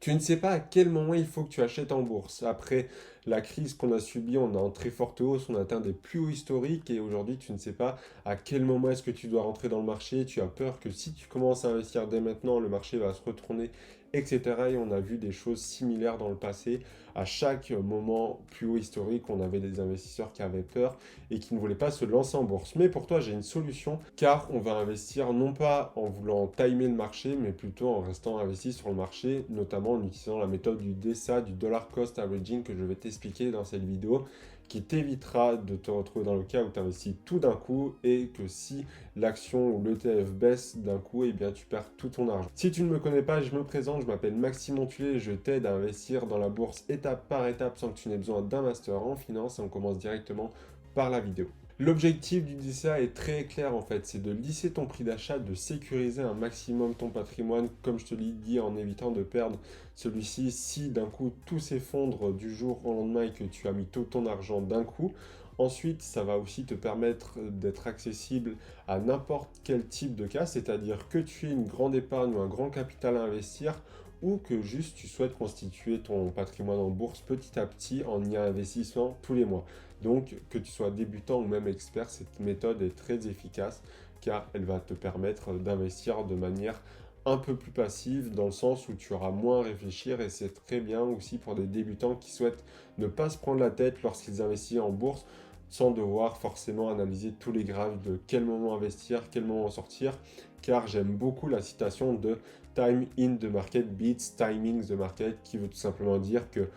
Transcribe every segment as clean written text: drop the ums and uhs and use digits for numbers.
Tu ne sais pas à quel moment il faut que tu achètes en bourse. Après la crise qu'on a subie, on a en très forte hausse, on a atteint des plus hauts historiques et aujourd'hui tu ne sais pas à quel moment est-ce que tu dois rentrer dans le marché. Tu as peur que si tu commences à investir dès maintenant, le marché va se retourner, etc. Et on a vu des choses similaires dans le passé. À chaque moment plus haut historique, on avait des investisseurs qui avaient peur et qui ne voulaient pas se lancer en bourse. Mais pour toi, j'ai une solution car on va investir non pas en voulant timer le marché, mais plutôt en restant investi sur le marché, notamment en utilisant la méthode du DSA, du Dollar Cost Averaging que je vais t'expliquer dans cette vidéo, qui t'évitera de te retrouver dans le cas où tu investis tout d'un coup et que si l'action ou l'ETF baisse d'un coup, eh bien tu perds tout ton argent. Si tu ne me connais pas, je me présente, je m'appelle Maxime Montulé, je t'aide à investir dans la bourse étape par étape sans que tu n'aies besoin d'un master en finance et on commence directement par la vidéo. L'objectif du DCA est très clair en fait, c'est de lisser ton prix d'achat, de sécuriser un maximum ton patrimoine, comme je te l'ai dit, en évitant de perdre celui-ci si d'un coup tout s'effondre du jour au lendemain et que tu as mis tout ton argent d'un coup. Ensuite, ça va aussi te permettre d'être accessible à n'importe quel type de cas, c'est-à-dire que tu aies une grande épargne ou un grand capital à investir, ou que juste tu souhaites constituer ton patrimoine en bourse petit à petit en y investissant tous les mois. Donc, que tu sois débutant ou même expert, cette méthode est très efficace car elle va te permettre d'investir de manière un peu plus passive dans le sens où tu auras moins à réfléchir et c'est très bien aussi pour des débutants qui souhaitent ne pas se prendre la tête lorsqu'ils investissent en bourse sans devoir forcément analyser tous les graphes de quel moment investir, quel moment sortir, car j'aime beaucoup la citation de Time in the market beats timing the market, qui veut tout simplement dire que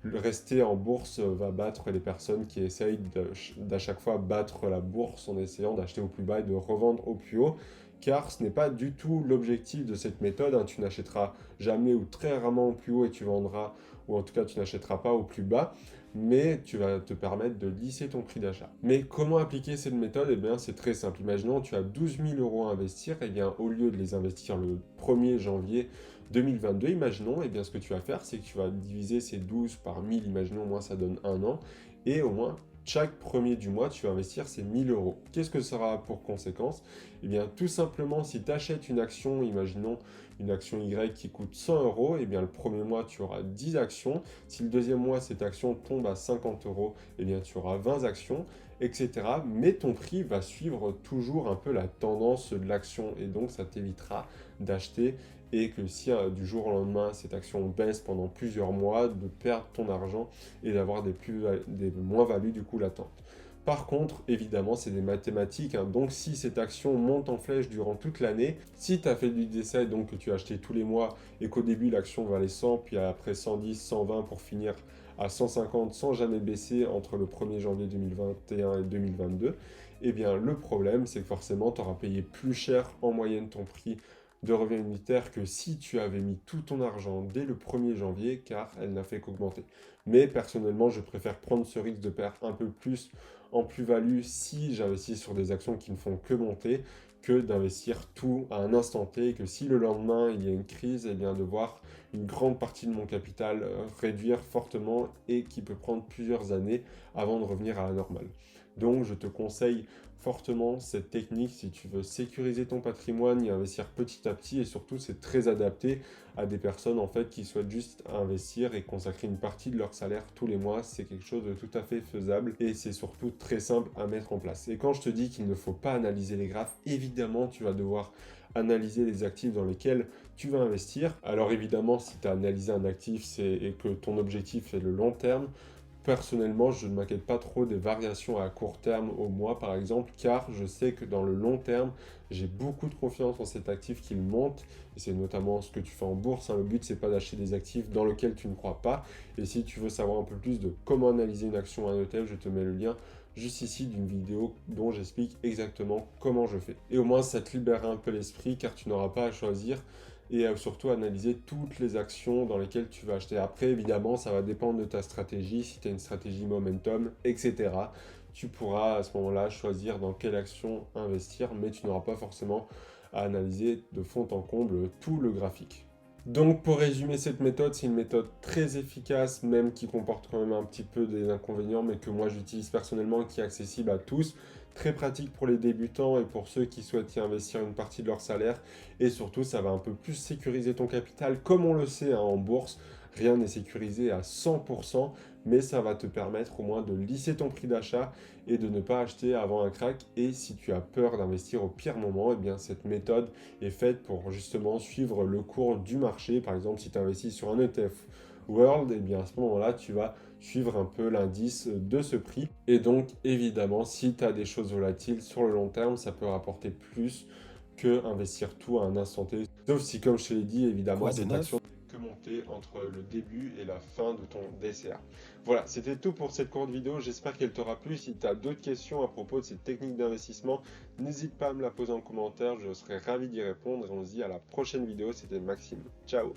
rester en bourse va battre les personnes qui essayent d'à chaque fois battre la bourse en essayant d'acheter au plus bas et de revendre au plus haut, car ce n'est pas du tout l'objectif de cette méthode, hein. Tu n'achèteras jamais ou très rarement au plus haut et tu vendras, ou en tout cas tu n'achèteras pas au plus bas, mais tu vas te permettre de lisser ton prix d'achat. Mais comment appliquer cette méthode? Eh bien c'est très simple. Imaginons tu as 12 000 euros à investir, et bien au lieu de les investir le 1er janvier 2022, imaginons, et bien ce que tu vas faire, c'est que tu vas diviser ces 12 par 1000, imaginons, au moins ça donne un an, et au moins chaque premier du mois, tu vas investir ces 1000 euros. Qu'est-ce que ça aura pour conséquence? Eh bien, tout simplement, si tu achètes une action, imaginons une action Y qui coûte 100 euros, eh bien, le premier mois, tu auras 10 actions. Si le deuxième mois, cette action tombe à 50 euros, eh bien, tu auras 20 actions, etc. Mais ton prix va suivre toujours un peu la tendance de l'action, et donc ça t'évitera d'acheter et que si du jour au lendemain cette action baisse pendant plusieurs mois, de perdre ton argent et d'avoir des moins-values du coup latentes. Par contre, évidemment, c'est des mathématiques, hein. Donc si cette action monte en flèche durant toute l'année, si tu as fait du décès, donc que tu as acheté tous les mois et qu'au début l'action valait 100, puis après 110, 120 pour finir à 150 sans jamais baisser entre le 1er janvier 2021 et 2022, eh bien le problème c'est que forcément tu auras payé plus cher en moyenne ton prix de revient unitaire que si tu avais mis tout ton argent dès le 1er janvier, car elle n'a fait qu'augmenter. Mais personnellement, je préfère prendre ce risque de perdre un peu plus en plus-value si j'investis sur des actions qui ne font que monter, que d'investir tout à un instant T, et que si le lendemain il y a une crise, eh bien de voir une grande partie de mon capital réduire fortement et qui peut prendre plusieurs années avant de revenir à la normale. Donc je te conseille fortement cette technique si tu veux sécuriser ton patrimoine et investir petit à petit, et surtout c'est très adapté à des personnes en fait qui souhaitent juste investir et consacrer une partie de leur salaire tous les mois. C'est quelque chose de tout à fait faisable et c'est surtout très simple à mettre en place. Et quand je te dis qu'il ne faut pas analyser les graphes, évidemment tu vas devoir analyser les actifs dans lesquels tu vas investir. Alors évidemment, si tu as analysé un actif et que ton objectif est le long terme, personnellement, je ne m'inquiète pas trop des variations à court terme au mois, par exemple, car je sais que dans le long terme, j'ai beaucoup de confiance en cet actif qu'il monte, et c'est notamment ce que tu fais en bourse, hein. Le but, c'est pas d'acheter des actifs dans lesquels tu ne crois pas, et si tu veux savoir un peu plus de comment analyser une action à un ETF, je te mets le lien juste ici d'une vidéo dont j'explique exactement comment je fais. Et au moins, ça te libérera un peu l'esprit, car tu n'auras pas à choisir et surtout analyser toutes les actions dans lesquelles tu vas acheter. Après, évidemment, ça va dépendre de ta stratégie, si tu as une stratégie momentum, etc. Tu pourras à ce moment-là choisir dans quelle action investir, mais tu n'auras pas forcément à analyser de fond en comble tout le graphique. Donc pour résumer cette méthode, c'est une méthode très efficace, même qui comporte quand même un petit peu des inconvénients, mais que moi j'utilise personnellement, qui est accessible à tous, très pratique pour les débutants et pour ceux qui souhaitent y investir une partie de leur salaire. Et surtout, ça va un peu plus sécuriser ton capital. Comme on le sait hein, en bourse, rien n'est sécurisé à 100%, mais ça va te permettre au moins de lisser ton prix d'achat et de ne pas acheter avant un crack. Et si tu as peur d'investir au pire moment, eh bien cette méthode est faite pour justement suivre le cours du marché. Par exemple, si tu investis sur un ETF World, eh bien à ce moment-là, tu vas suivre un peu l'indice de ce prix. Et donc, évidemment, si tu as des choses volatiles sur le long terme, ça peut rapporter plus que investir tout à un instant T. Sauf si, comme je te l'ai dit, évidemment, Quoi de cette neuf? action ne peut que monter entre le début et la fin de ton DCA. Voilà, c'était tout pour cette courte vidéo. J'espère qu'elle t'aura plu. Si tu as d'autres questions à propos de cette technique d'investissement, n'hésite pas à me la poser en commentaire. Je serai ravi d'y répondre. Et on se dit à la prochaine vidéo. C'était Maxime. Ciao!